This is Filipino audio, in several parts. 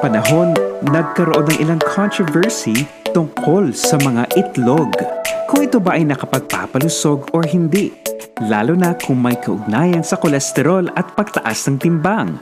panahon, nagkaroon ng ilang controversy tungkol sa mga itlog. Kung ito ba ay nakapagpapalusog o hindi, lalo na kung may kaugnayan sa kolesterol at pagtaas ng timbang.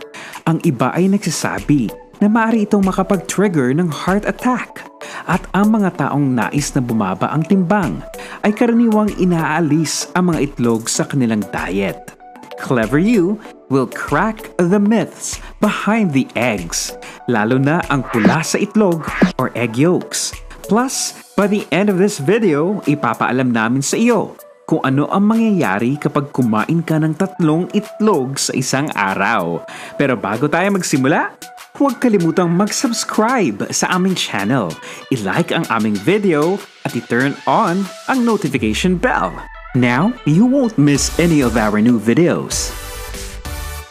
Ang iba ay nagsasabi na maaari itong makapag-trigger ng heart attack. At ang mga taong nais na bumaba ang timbang ay karaniwang inaalis ang mga itlog sa kanilang diet. Clever You will crack the myths behind the eggs, lalo na ang pula sa itlog or egg yolks. Plus, by the end of this video, ipapaalam namin sa iyo kung ano ang mangyayari kapag kumain ka ng 3 itlog sa isang araw. Pero bago tayo magsimula, huwag kalimutang mag-subscribe sa aming channel, i-like ang aming video at i-turn on ang notification bell. Now, you won't miss any of our new videos.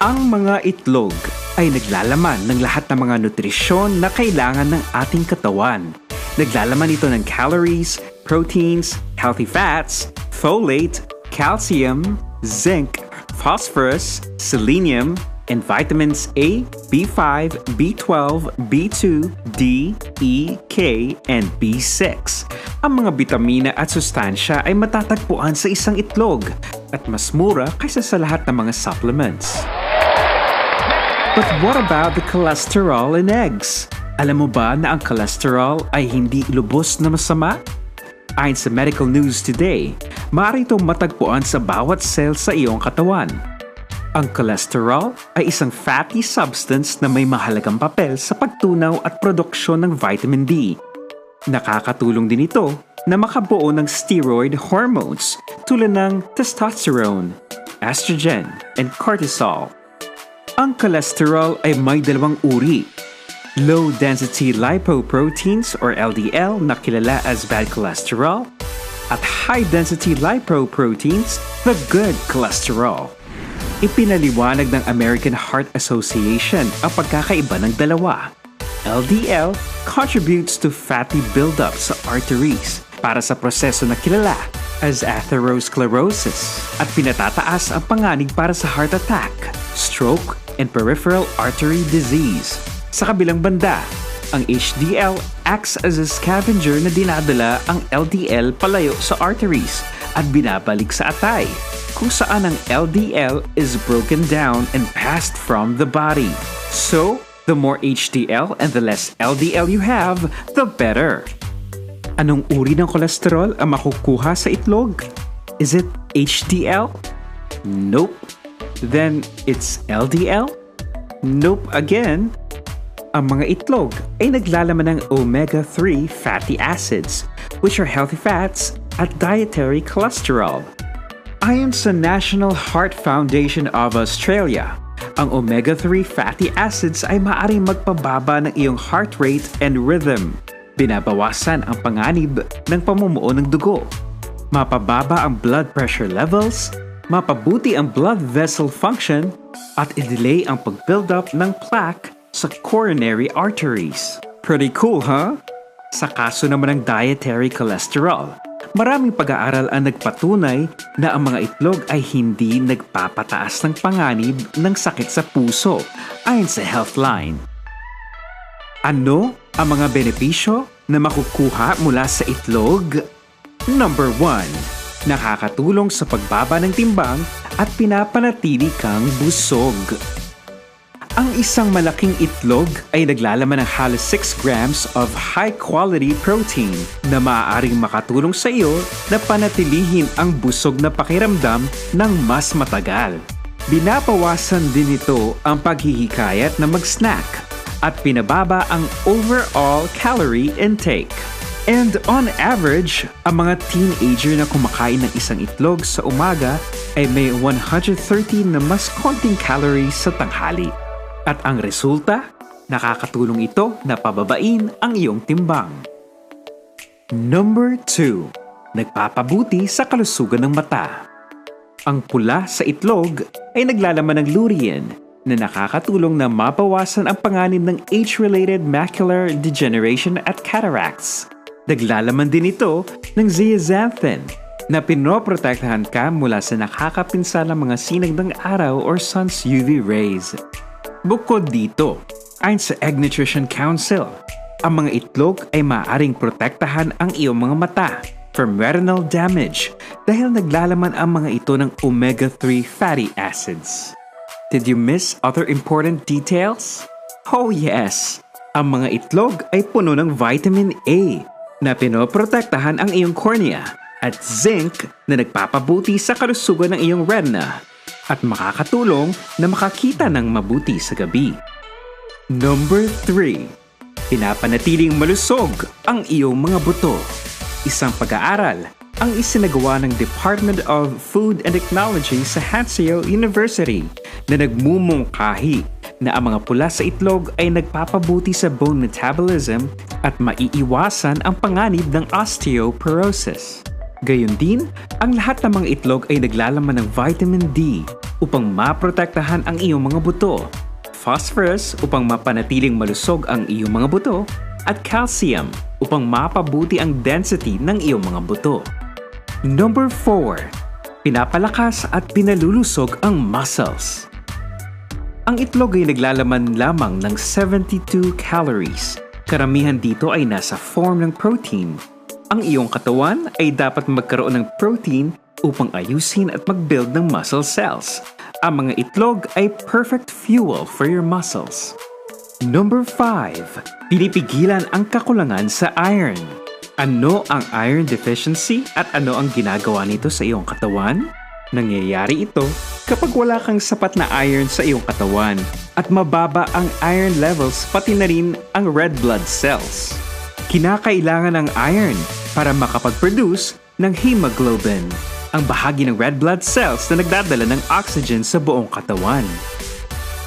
Ang mga itlog ay naglalaman ng lahat ng mga nutrisyon na kailangan ng ating katawan. Naglalaman ito ng calories, proteins, healthy fats, folate, calcium, zinc, phosphorus, selenium, and vitamins A, B5, B12, B2, D, E, K, and B6. Ang mga bitamina at sustansya ay matatagpuan sa isang itlog at mas mura kaysa sa lahat ng mga supplements. But what about the cholesterol in eggs? Alam mo ba na ang cholesterol ay hindi lubos na masama? Ayon sa Medical News Today, maaari itong matagpuan sa bawat cell sa iyong katawan. Ang cholesterol ay isang fatty substance na may mahalagang papel sa pagtunaw at produksyon ng vitamin D. Nakakatulong din ito na makabuo ng steroid hormones tulad ng testosterone, estrogen, and cortisol. Ang cholesterol ay may 2 uri. Low-density lipoproteins or LDL na kilala as bad cholesterol at high-density lipoproteins, the good cholesterol. Ipinaliwanag ng American Heart Association ang pagkakaiba ng dalawa. LDL contributes to fatty buildup sa arteries para sa proseso na kilala as atherosclerosis at pinatataas ang panganib para sa heart attack, stroke, and peripheral artery disease. Sa kabilang banda, ang HDL acts as a scavenger na dinadala ang LDL palayo sa arteries at binabalik sa atay, kung saan ang LDL is broken down and passed from the body. So, the more HDL and the less LDL you have, the better. Anong uri ng kolesterol ang makukuha sa itlog? Is it HDL? Nope. Then, it's LDL? Nope again. Ang mga itlog ay naglalaman ng omega-3 fatty acids, which are healthy fats at dietary cholesterol. Ayon sa National Heart Foundation of Australia, ang omega-3 fatty acids ay maaaring magpababa ng iyong heart rate and rhythm. Binabawasan ang panganib ng pamumuo ng dugo. Mapababa ang blood pressure levels, mapabuti ang blood vessel function, at i-delay ang pag-build up ng plaque sa coronary arteries. Pretty cool, huh? Sa kaso naman ng dietary cholesterol, maraming pag-aaral ang nagpatunay na ang mga itlog ay hindi nagpapataas ng panganib ng sakit sa puso ayon sa Healthline. Ano ang mga benepisyo na makukuha mula sa itlog? Number 1. Nakakatulong sa pagbaba ng timbang at pinapanatili kang busog. Ang isang malaking itlog ay naglalaman ng halos 6 grams of high-quality protein na maaaring makatulong sa iyo na panatilihin ang busog na pakiramdam ng mas matagal. Binabawasan din ito ang paghihikayat na mag-snack at pinababa ang overall calorie intake. And on average, ang mga teenager na kumakain ng isang itlog sa umaga ay may 130 na mas konting calories sa tanghali. At ang resulta, nakakatulong ito na pababain ang iyong timbang. Number 2. Nagpapabuti sa kalusugan ng mata. Ang pula sa itlog ay naglalaman ng lutein na nakakatulong na mabawasan ang panganib ng age-related macular degeneration at cataracts. Naglalaman din ito ng zeaxanthin na pinoprotektahan ka mula sa nakakapinsalang mga sinag ng araw or sun's UV rays. Bukod dito, Ayon sa Egg Nutrition Council, ang mga itlog ay maaaring protektahan ang iyong mga mata from retinal damage dahil naglalaman ang mga ito ng omega-3 fatty acids. Did you miss other important details? Oh yes! Ang mga itlog ay puno ng vitamin A na pinoprotektahan ang iyong cornea at zinc na nagpapabuti sa kalusugan ng iyong retina at makakatulong na makakita ng mabuti sa gabi. Number 3. Pinapanatiling malusog ang iyong mga buto. Isang pag-aaral ang isinagawa ng Department of Food and Technology sa Hanseo University na nagmumungkahi na ang mga pula sa itlog ay nagpapabuti sa bone metabolism at maiiwasan ang panganib ng osteoporosis. Gayon din, ang lahat ng mga itlog ay naglalaman ng vitamin D upang maprotektahan ang iyong mga buto, phosphorus upang mapanatiling malusog ang iyong mga buto, at calcium upang mapabuti ang density ng iyong mga buto. Number 4. Pinapalakas at pinalulusog ang muscles. Ang itlog ay naglalaman lamang ng 72 calories. Karamihan dito ay nasa form ng protein. Ang iyong katawan ay dapat magkaroon ng protein upang ayusin at mag-build ng muscle cells. Ang mga itlog ay perfect fuel for your muscles. Number 5. Pinipigilan ang kakulangan sa iron. Ano ang iron deficiency at ano ang ginagawa nito sa iyong katawan? Nangyayari ito kapag wala kang sapat na iron sa iyong katawan at mababa ang iron levels pati na rin ang red blood cells. Kinakailangan ng iron para makapag-produce ng hemoglobin, ang bahagi ng red blood cells na nagdadala ng oxygen sa buong katawan.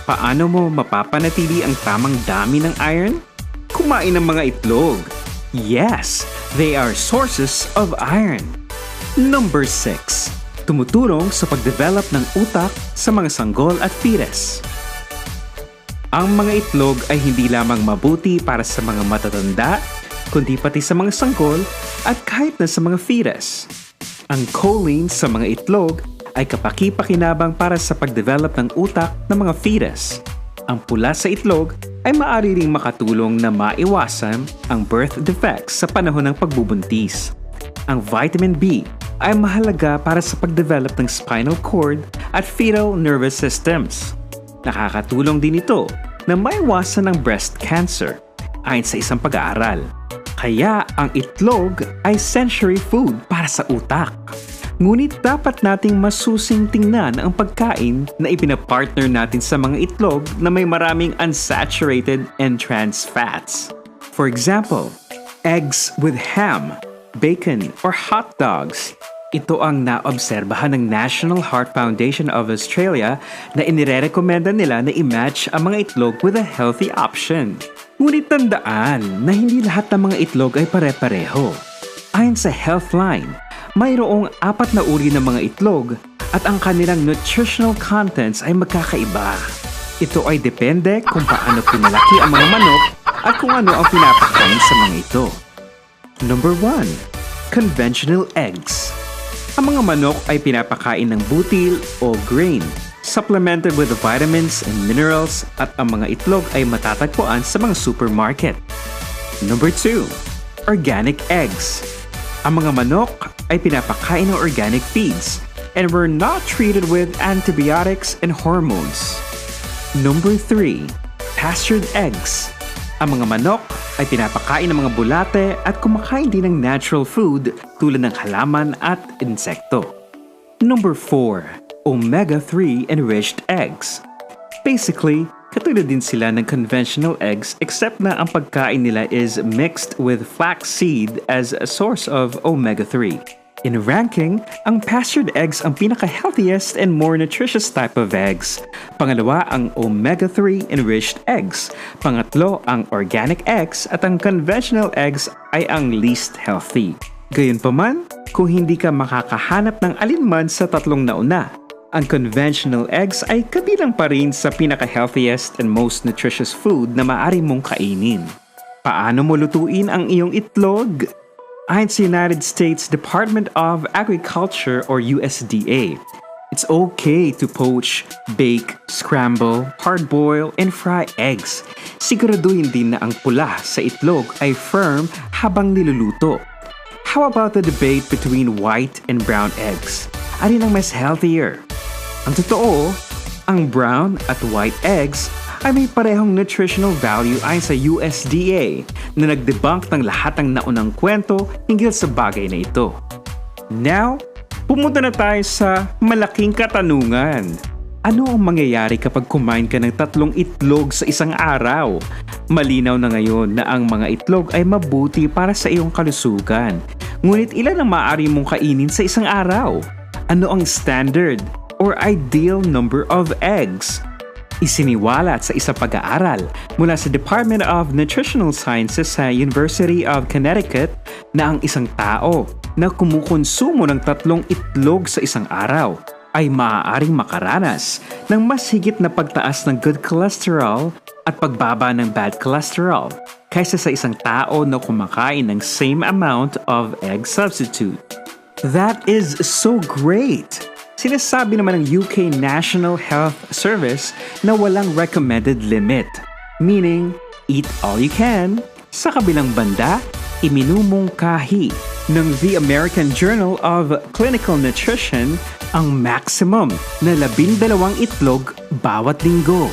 Paano mo mapapanatili ang tamang dami ng iron? Kumain ng mga itlog. Yes, they are sources of iron. Number 6. Tumutulong sa pagdevelop ng utak sa mga sanggol at fetus. Ang mga itlog ay hindi lamang mabuti para sa mga matatanda, kundi pati sa mga sanggol at kahit na sa mga fetus. Ang choline sa mga itlog ay kapaki-pakinabang para sa pagdevelop ng utak ng mga fetus. Ang pula sa itlog ay maaari ring makatulong na maiwasan ang birth defects sa panahon ng pagbubuntis. Ang vitamin B ay mahalaga para sa pagdevelop ng spinal cord at fetal nervous systems. Nakakatulong din ito na maiwasan ang breast cancer ayon sa isang pag-aaral. Kaya ang itlog ay sensory food para sa utak. Ngunit dapat nating masusing tingnan ang pagkain na ipinapartner natin sa mga itlog na may maraming unsaturated and trans fats. For example, eggs with ham, bacon, or hot dogs. Ito ang naobserbahan ng National Heart Foundation of Australia na inirekomenda nila na i-match ang mga itlog with a healthy option. Ngunit tandaan na hindi lahat ng mga itlog ay pare-pareho. Ayon sa Healthline, mayroong 4 na uri ng mga itlog at ang kanilang nutritional contents ay magkakaiba. Ito ay depende kung paano pinalaki ang mga manok at kung ano ang pinapakain sa mga ito. Number 1. Conventional eggs. Ang mga manok ay pinapakain ng butil o grain, supplemented with vitamins and minerals at ang mga itlog ay matatagpuan sa mga supermarket. Number 2. Organic eggs. Ang mga manok ay pinapakain ng organic feeds and were not treated with antibiotics and hormones. Number 3. Pastured eggs. Ang mga manok ay pinapakain ng mga bulate at kumakain din ng natural food tulad ng halaman at insekto. Number 4. Omega-3 enriched eggs. Basically, katulad din sila ng conventional eggs except na ang pagkain nila is mixed with flaxseed as a source of omega-3. In ranking, ang pastured eggs ang pinaka-healthiest and more nutritious type of eggs. Pangalawa ang omega-3 enriched eggs. Pangatlo ang organic eggs at ang conventional eggs ay ang least healthy. Gayunpaman, kung hindi ka makakahanap ng alinman sa tatlong nauna, ang conventional eggs ay kabilang pa rin sa pinaka-healthiest and most nutritious food na maaari mong kainin. Paano mo lutuin ang iyong itlog? Ayon sa United States Department of Agriculture or USDA, It's okay to poach, bake, scramble, hard-boil, and fry eggs. Siguraduhin din na ang pula sa itlog ay firm habang niluluto. How about the debate between white and brown eggs? Alin ang mas healthier? Ang totoo, ang brown at white eggs ay may parehong nutritional value ayon sa USDA na nag-debunk ng lahat ng naunang kwento hinggil sa bagay na ito. Now, pumunta na tayo sa malaking katanungan. Ano ang mangyayari kapag kumain ka ng 3 itlog sa isang araw? Malinaw na ngayon na ang mga itlog ay mabuti para sa iyong kalusugan. Ngunit ilan ang maaari mong kainin sa isang araw? Ano ang standard or ideal number of eggs? Isiniwalat sa isang pag-aaral mula sa Department of Nutritional Sciences sa University of Connecticut na ang isang tao na kumukonsumo ng 3 itlog sa isang araw ay maaaring makaranas ng mas higit na pagtaas ng good cholesterol at pagbaba ng bad cholesterol kaysa sa isang tao na kumakain ng same amount of egg substitute. That is so great! Sinasabi naman ng UK National Health Service na walang recommended limit, meaning eat all you can. Sa kabilang banda, iminumungkahi ng The American Journal of Clinical Nutrition ang maximum na 12 itlog bawat linggo.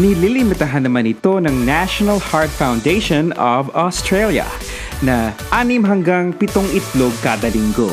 Nililimitahan naman ito ng National Heart Foundation of Australia na 6 hanggang 7 itlog kada linggo.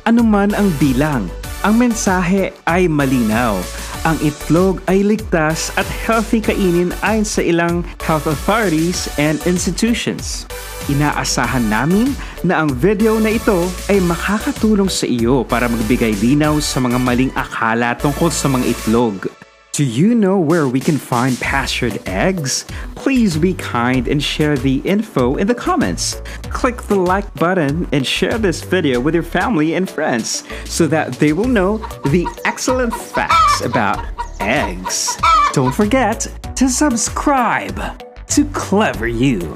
Ano man ang bilang, ang mensahe ay malinaw. Ang itlog ay ligtas at healthy kainin ayon sa ilang health authorities and institutions. Inaasahan namin na ang video na ito ay makakatulong sa iyo para magbigay linaw sa mga maling akala tungkol sa mga itlog. Do you know where we can find pastured eggs? Please be kind and share the info in the comments. Click the like button and share this video with your family and friends so that they will know the excellent facts about eggs. Don't forget to subscribe to Clever You.